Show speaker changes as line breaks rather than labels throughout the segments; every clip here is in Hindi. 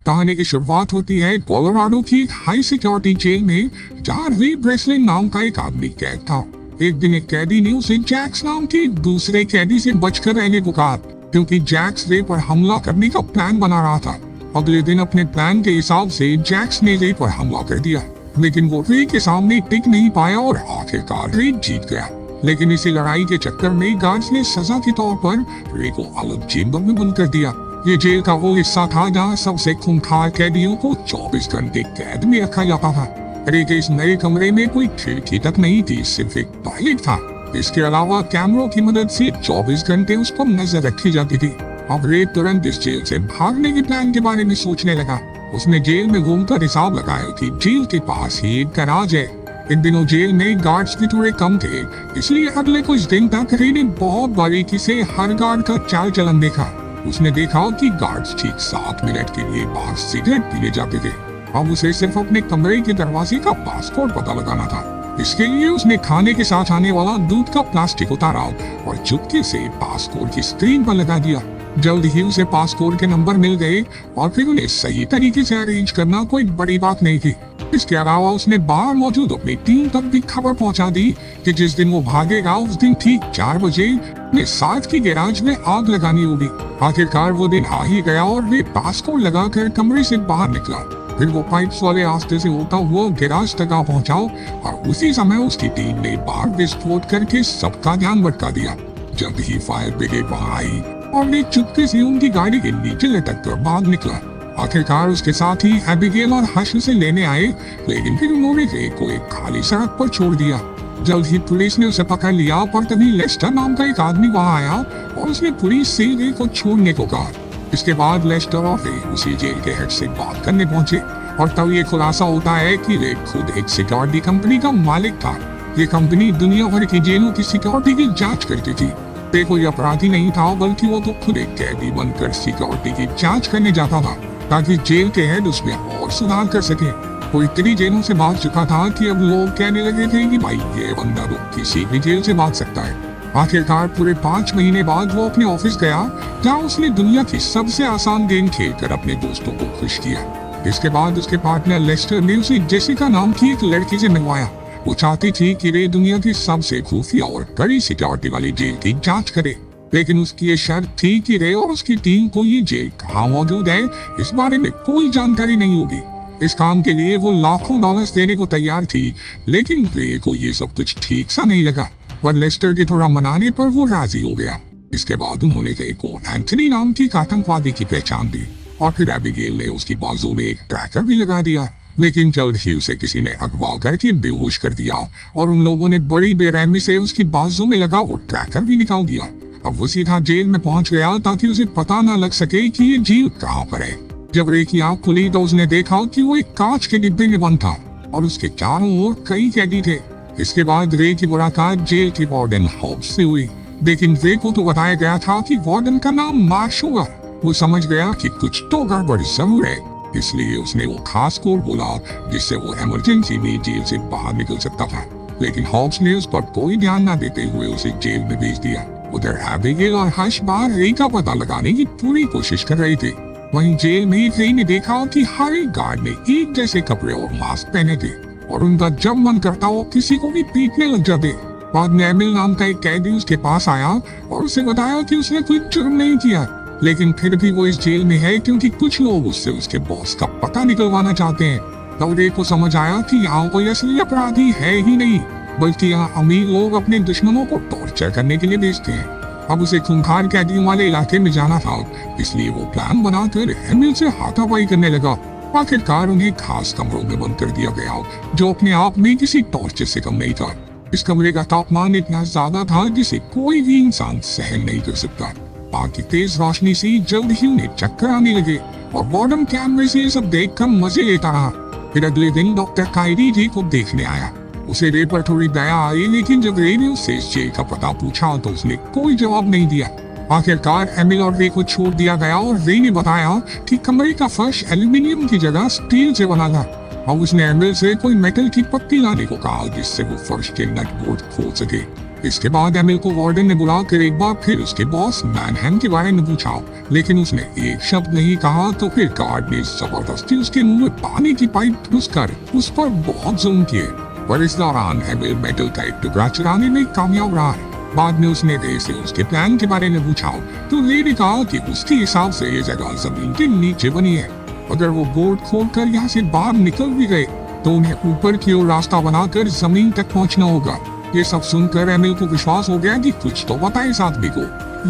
कहानी की शुरुआत होती है कोलोराडो की हाई सिक्योरिटी जेल में, जहां री ब्रेसलिन नाम का एक आदमी कैद था। एक दिन एक कैदी ने उसे जैक्स नाम के दूसरे कैदी से बचकर रहने को कहा, क्योंकि जैक्स रे पर हमला करने का प्लान बना रहा था। अगले दिन अपने प्लान के हिसाब से जैक्स ने रे पर हमला कर दिया, लेकिन वो रे के सामने टिक नहीं पाया और आखिरकार रे जीत गया। लेकिन इसी लड़ाई के चक्कर में गार्ड्स ने सजा के तौर पर रे को अलग चेंबर में बंद कर दिया। ये जेल का वो हिस्सा था जहाँ सबसे खूंखार कैदियों को 24 घंटे कैद में रखा जाता था। रे के इस नए कमरे में कोई खिड़की तक नहीं थी, सिर्फ एक टॉयलेट था। इसके अलावा कैमरों की मदद से 24 घंटे उस पर नजर रखी जाती थी। अब रे तुरंत इस जेल से भागने के प्लान के बारे में सोचने लगा। उसने जेल में घूमकर हिसाब लगाया कि जेल के पास ही एक गैराज है। इन दिनों जेल में गार्ड्स भी थोड़े कम थे, इसलिए अगले कुछ दिन तक रे ने बहुत बारीकी से हर गार्ड का चाल चलन देखा। उसने देखा कि गार्ड्स ठीक 7 मिनट के लिए बाहर सिगरेट पीने जाते थे। अब उसे सिर्फ अपने कमरे के दरवाजे का पासकोड पता लगाना था। इसके लिए उसने खाने के साथ आने वाला दूध का प्लास्टिक उतारा और चुपके से पासकोड की स्क्रीन पर लगा दिया। जल्द ही उसे पासकोड के नंबर मिल गए और फिर उन्हें सही तरीके से अरेंज करना कोई बड़ी बात नहीं थी। इसके अलावा उसने बाहर मौजूद अपनी टीम तक भी खबर पहुंचा दी कि जिस दिन वो भागेगा उस दिन ठीक 4 बजे अपने साथ की गैराज में आग लगानी होगी। आखिरकार वो दिन आ ही गया और वे पासकोड लगाकर कमरे से बाहर निकला। फिर वो पाइप्स वाले रास्ते से होता हुआ गैराज तक आ पहुंचा और उसी समय उसकी टीम ने बाहर विस्फोट करके सबका ध्यान भटका दिया। जब ही फायर ब्रिगेड वहां आई और वे चुपके से उनकी गाड़ी के नीचे लटक कर भाग निकला। आखिरकार उसके साथ ही एबिगेल और हर्ष उसे लेने आए, लेकिन फिर उन्होंने रे को एक खाली सड़क पर छोड़ दिया। जल्द ही पुलिस ने उसे पकड़ लिया, पर तभी लेस्टर नाम का एक आदमी वहां आया और उसने पुलिस से रे को छोड़ने को कहा। इसके बाद लेस्टर और रे उसी जेल के हेड से बात करने पहुंचे और तब ये खुलासा होता है कि रे खुद एक सिक्योरिटी कंपनी का मालिक था। ये कंपनी दुनिया भर की जेलों की सिक्योरिटी की जाँच करती थी। रे कोई अपराधी नहीं था, बल्कि वो तो खुद एक कैदी बनकर सिक्योरिटी की जाँच करने जाता था, ताकि जेल के हेड उसमें और सुधार कर सके। वो इतनी जेलों से भाग चुका था कि अब लोग कहने लगे थे कि भाई ये बंदा तो किसी भी जेल से भाग सकता है। आखिरकार पूरे 5 महीने बाद वो अपने ऑफिस गया, जहाँ उसने दुनिया की सबसे आसान गेम खेलकर अपने दोस्तों को खुश किया। इसके बाद उसके पार्टनर लेस्टर ने उसे जेसिका नाम की एक लड़की से मिलवाया। वो चाहती थी कि रे दुनिया की सबसे खुफिया और कड़ी सिक्योरिटी वाली जेल की जाँच करे, लेकिन उसकी ये शर्त थी कि रे और उसकी टीम को ये जेल कहाँ मौजूद है इस बारे में कोई जानकारी नहीं होगी। इस काम के लिए वो लाखों डॉलर्स देने को तैयार थी, लेकिन रे को ये सब कुछ ठीक सा नहीं लगा। पर लेस्टर के थोड़ा मनाने पर वो राजी हो गया। इसके बाद उन्होंने रे को एंथनी नाम की आतंकवादी की पहचान दी और फिर एबिगेल ने उसकी बाजू में एक ट्रैकर भी लगा दिया, लेकिन जल्द ही उसे किसी ने अगवा करके बेहोश कर दिया और उन लोगों ने बड़ी बेरहमी से उसकी बाजू में लगा वो ट्रैकर भी निकाल दिया। अब वो सीधा जेल में पहुंच गया ताकि उसे पता न लग सके कि ये जेल कहाँ पर है। जब रे की आंख खुली तो उसने देखा कि वो एक कांच के डिब्बे में बंद था और उसके चारों ओर कई कैदी थे। इसके बाद रे की मुलाकात जेल के वार्डन हॉब्स से हुई, लेकिन रे को तो बताया गया था कि वार्डन का नाम मार्श होगा। वो समझ गया कि कुछ तो गड़बड़ जरूर है, इसलिए उसने वो खास कोड बोला जिससे वो इमरजेंसी में जेल से बाहर निकल सकता था। लेकिन हॉब्स ने उस पर कोई ध्यान न देते हुए उसे जेल में भेज दिया। उधर एबिगेल और हर्ष बाहर रे का पता लगाने की पूरी कोशिश कर रहे थे। वहीं जेल में रे ने देखा कि हर एक गार्ड ने एक जैसे कपड़े और मास्क पहने थे और उनका जब मन करता वो किसी को भी पीटने लग जाते। बाद में एमिल नाम का एक कैदी उसके पास आया और उसे बताया कि उसने कोई जुर्म नहीं किया, लेकिन फिर भी वो इस जेल में है क्योंकि कुछ लोग उससे उसके बॉस का पता निकलवाना चाहते हैं। तब रे को समझ आया कि यहाँ कोई असली अपराधी है ही नहीं, बल्कि यहाँ अमीर लोग अपने दुश्मनों को टॉर्चर करने के लिए भेजते हैं। अब उसे खूंखार कैदियों वाले इलाके में जाना था, इसलिए वो प्लान बनाकर एमिल से हाथापाई करने लगा। आखिरकार उन्हें खास कमरों में बंद कर दिया गया, जो अपने आप में किसी टॉर्चर से कम नहीं था। इस कमरे का तापमान इतना ज्यादा था जिसे कोई भी इंसान सहन नहीं कर सकता। आग की तेज रोशनी से जल्द ही उन्हें चक्कर आने लगे और वार्डन कैमरे से सब देखकर मजे लेता रहा। फिर अगले दिन डॉक्टर कायरी रे को देखने आया। उसे रे पर थोड़ी दया आई, लेकिन जब रे ने उससे इस जेल का पता पूछा तो उसने कोई जवाब नहीं दिया। आखिरकार एमिल और रे को छोड़ दिया गया और रे ने बताया कि कमरे का फर्श एल्यूमिनियम की जगह स्टील से बना था और उसने एमिल से कोई मेटल की पट्टी लाने को कहा जिससे वो फर्श के नट बोल्ट खोल सके। इसके बाद एमिल को वार्डन ने बुलाकर एक बार फिर उसके बॉस मैनहम के बारे में पूछा, लेकिन उसने एक शब्द नहीं कहा। तो फिर गार्ड ने जबरदस्ती उसके मुंह में पानी की पाइप घुसकर उस पर बहुत जुल्म किए, पर इस दौरान एमिल मेटल का एक टुकड़ा चुराने में कामयाब रहा है। बाद में उसने रे से उसके प्लान के बारे में पूछा, तो रे ने कहा कि उसके हिसाब से ये जगह जमीन के नीचे बनी है। अगर वो बोर्ड खोलकर यहाँ से बाहर निकल भी गए तो उन्हें ऊपर की ओर रास्ता बनाकर जमीन तक पहुँचना होगा। ये सब सुनकर एमिल को विश्वास हो गया कि कुछ तो पता है इस आदमी को,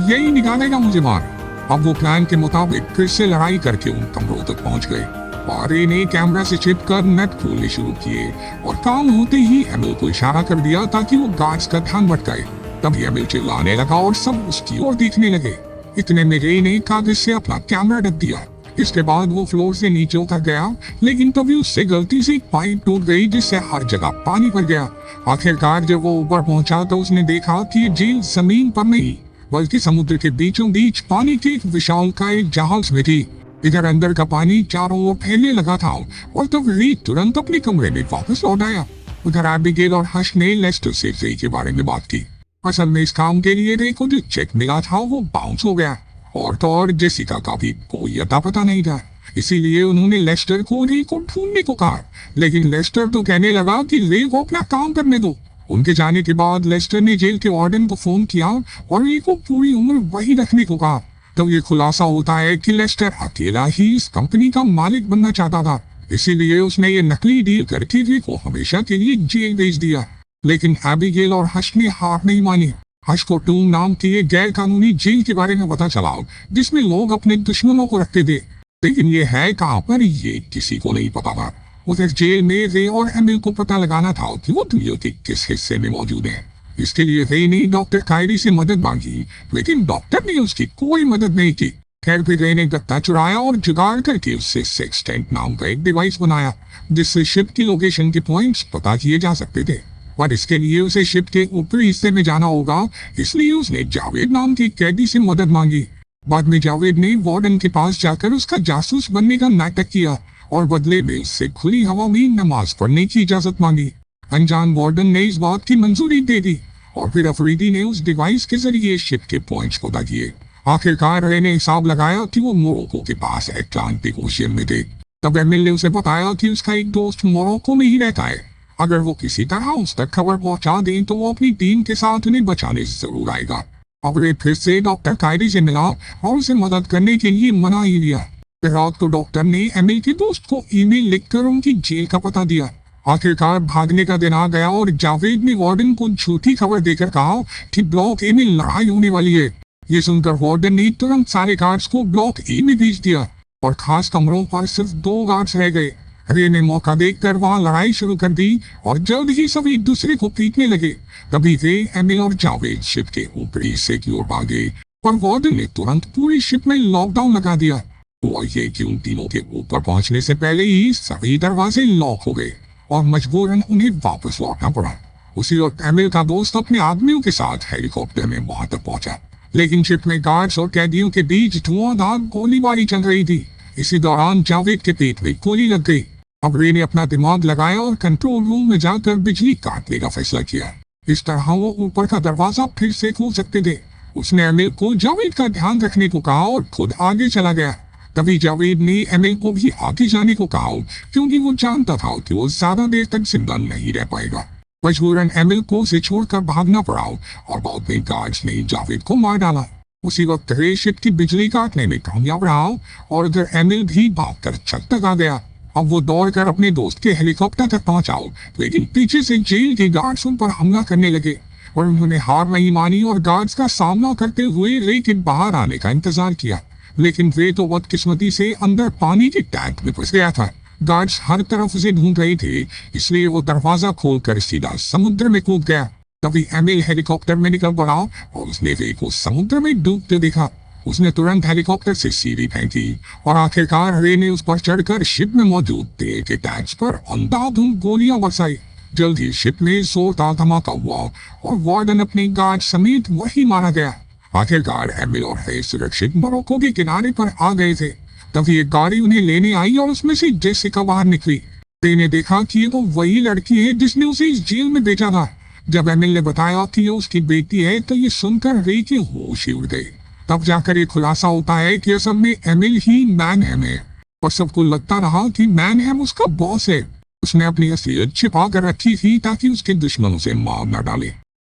यही निकालेगा मुझे बाहर। अब वो प्लान के मुताबिक फिर से लड़ाई करके उन कमरों तक पहुंच गए और रे ने कैमरा से चिपकर नट खोलने शुरू किए और काम होते ही एमिल को इशारा कर दिया ताकि वो गार्ड्स का ध्यान भटकाए। तभी एमिल चिल्लाने लगा और सब उसकी ओर देखने लगे। इतने में रे ने कागज से अपना कैमरा ढक दिया। इसके बाद वो फ्लोर से नीचे उतर गया, लेकिन तभी उससे गलती से एक पाइप टूट गई जिससे हर जगह पानी भर गया। आखिरकार जब वो ऊपर पहुंचा तो उसने देखा कि ये झील जमीन पर नहीं बल्कि समुद्र के बीचों बीच पानी के एक विशालकाय जहाज में थी। इधर अंदर का पानी चारों ओर फैलने लगा था और तब रे तुरंत अपने कमरे में वापस लौट आया। उधर एबिगेल और हर्ष ने लेस्टर से रे के बारे में बात की। असल में इस काम के लिए रे को जो चेक मिला था वो बाउंस हो गया और तो और जेसिका का भी कोई अता पता नहीं था। इसीलिए उन्होंने लेस्टर को रे को ढूंढने को कहा, लेकिन लेस्टर तो कहने लगा कि रे को अपना काम करने दो। उनके जाने के बाद लेस्टर ने जेल के वार्डन को फोन किया और रे को पूरी उम्र वही रखने को कहा। तो ये खुलासा होता है कि लेस्टर अकेला ही इस कंपनी का मालिक बनना चाहता था, इसीलिए उसने ये नकली डील करके रे को हमेशा के लिए जेल भेज दिया। लेकिन एबिगेल और हर्ष ने हार नहीं मानी। हर्ष को टूम नाम की एक गैर कानूनी जेल के बारे में पता चला जिसमें लोग अपने दुश्मनों को रखते थे, लेकिन ये है कहाँ पर ये किसी को नहीं पता था। उधर जेल में रे और एमिल को पता लगाना था कि वो दुनिया के किस हिस्से में मौजूद है। इसके लिए रे ने डॉक्टर कायरी से मदद मांगी, लेकिन डॉक्टर ने उसकी कोई मदद नहीं की। खैर फिर रे ने गत्ता चुराया और जुगाड़ करके उससे सेक्सटेंट नाम का एक डिवाइस बनाया जिससे शिप की लोकेशन के पॉइंट्स पता किए जा सकते थे। पर इसके लिए उसे शिप के ऊपरी हिस्से में जाना होगा, इसलिए उसने जावेद नाम के कैदी से मदद मांगी। बाद में जावेद ने वार्डन के पास जाकर उसका जासूस बनने का नाटक किया और बदले में उससे खुली हवा में नमाज पढ़ने की इजाजत मांगी। अनजान वार्डन ने इस बात की मंजूरी दे दी और फिर अफरीदी ने उस डिवाइस के जरिए शिप के पॉइंट्स पता किए। आखिरकार रे ने हिसाब लगाया कि वो मोरक्को के पास अटलांटिक ओशियन में थे। तब एमिल ने उसे बताया कि उसका एक दोस्त मोरक्को में ही रहता है, अगर वो किसी तरह उस तक खबर पहुंचा दें तो वो अपनी टीम के साथ उन्हें बचाने जरूर आएगा। अब रे फिर से डॉक्टर कायरी से मिला और उसे मदद करने के लिए मना ही लिया। फिर रात को डॉक्टर ने एमिल के दोस्त को ईमेल लिखकर उनकी जेल का पता दिया। आखिरकार भागने का दिन आ गया और जावेद ने वार्डन को झूठी खबर देकर कहा कि ब्लॉक ए में लड़ाई होने वाली है। ये सुनकर वार्डन ने तुरंत सारे गार्ड्स को ब्लॉक ए में भेज दिया और खास कमरों पर सिर्फ 2 गार्ड्स रह गए। रे ने मौका देखकर वहां लड़ाई शुरू कर दी और जल्द ही सब एक दूसरे को पीटने लगे। तभी रे, एमिल और जावेद शिप के ऊपरी हिस्से की ओर भागे, पर वार्डन ने तुरंत पूरी शिप में लॉकडाउन लगा दिया। हुआ ये कि उन तीनों के ऊपर पहुंचने से पहले ही सभी दरवाजे लॉक हो गए और मजबूरन उन्हें वापस लौटना पड़ा। उसी वक्त एमिल का दोस्त अपने आदमियों के साथ हेलीकॉप्टर में वहां तक पहुंचा, लेकिन शिप में गार्ड्स और कैदियों के बीच धुआंधार गोलीबारी चल रही थी। इसी दौरान जावेद के पेट में गोली लग गई। अब रे ने अपना दिमाग लगाया और कंट्रोल रूम में जाकर बिजली काटने का फैसला किया। इस तरह वो ऊपर का दरवाजा फिर से खोल सकते थे। उसने एमिल को जावेद का ध्यान रखने को कहा और खुद आगे चला गया। तभी जावेद ने एमिल को भी आगे जाने को कहा, क्योंकि वो जानता था कि वो ज्यादा देर तक जिंदा नहीं रह पाएगा। मजबूरन एमिल को उसे छोड़कर भागना पड़ा और बाद में गार्ड्स ने जावेद को मार डाला। उसी वक्त रे शिप की बिजली काटने में कामयाब रहा और उधर एमिल भी भागकर छत तक आ गया। अब वो दौड़कर अपने दोस्त के हेलीकॉप्टर तक पहुंचा, लेकिन पीछे से जेल के गार्ड्स उन पर हमला करने लगे और उन्होंने हार नहीं मानी और गार्ड्स का सामना करते हुए रे के बाहर आने का इंतजार किया। लेकिन रे तो बदकिस्मती से अंदर पानी के टैंक में फंस गया था। गार्ड्स हर तरफ उसे ढूंढ रहे थे, इसलिए वो दरवाजा खोलकर सीधा समुद्र में कूद गया। तभी एमिल हेलीकॉप्टर में निकल पड़ा और उसने रे को समुद्र में डूबते देखा। उसने तुरंत हेलीकॉप्टर से सीढ़ी फेंकी और आखिरकार रे ने उस पर चढ़कर शिप में मौजूद तेल के टैंक्स पर अंधाधुंध गोलियां बरसाई। जल्द ही शिप में जोरदार धमाका हुआ और वार्डन अपने गार्ड समेत वही मारा गया। आखिरकार एमिल और रे सुरक्षित मोरक्को के किनारे पर आ गए थे। तभी एक गाड़ी उन्हें लेने आई और उसमें से जेसिका बाहर निकली। रे ने देखा कि वो वही लड़की है जिसने उसे इस जेल में बेचा था। जब एमिल ने बताया कि ये उसकी बेटी है तो ये सुनकर रे के होश ही उड़ गए। तब जाकर ये खुलासा होता है कि असल में एमिल ही मैनहम है और सबको लगता रहा कि मैनहम उसका बॉस है। उसने अपनी असलियत छिपा कर रखी थी ताकि उसके दुश्मनों से मार न डाले।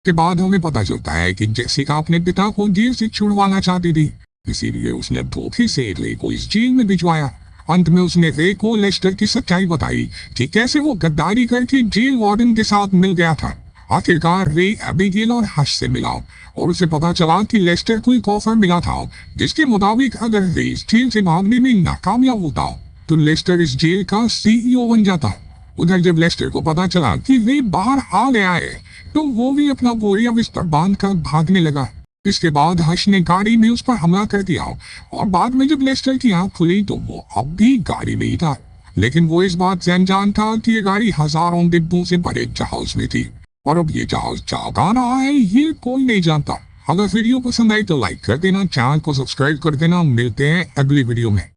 के बाद हमें पता चलता है कि जेसिका अपने पिता को जेल से छुड़वाना चाहती थी, इसीलिए उसने धोखे से रे को इस जेल में भिजवाया। अंत में उसने रे को लेस्टर की सच्चाई बताई कि कैसे वो गद्दारी करके जेल वार्डन के साथ मिल गया था। आखिरकार रे एबिगेल और हश से मिला और उसे पता चला कि लेस्टर को एक ऑफर मिला था जिसके मुताबिक अगर रे इस जेल से भागने में नाकामयाब होता तो लेस्टर इस जेल का सीईओ बन जाता। उधर जब लेस्टर को पता चला कि रे बाहर आ गया है तो वो भी अपना बोरिया बिस्तर बांध कर भागने लगा। इसके बाद हश ने गाड़ी में उस पर हमला कर दिया और बाद में जब लेस्टर की आंख खुली तो वो अब भी गाड़ी में ही था, लेकिन वो इस बात से अनजान था कि ये गाड़ी हजारों डिब्बों से भरे जहाज में थी और अब ये जहाज जा रहा है ये कोई नहीं जानता। अगर वीडियो पसंद आई तो लाइक कर देना, चैनल को सब्सक्राइब कर देना। मिलते हैं अगली वीडियो में।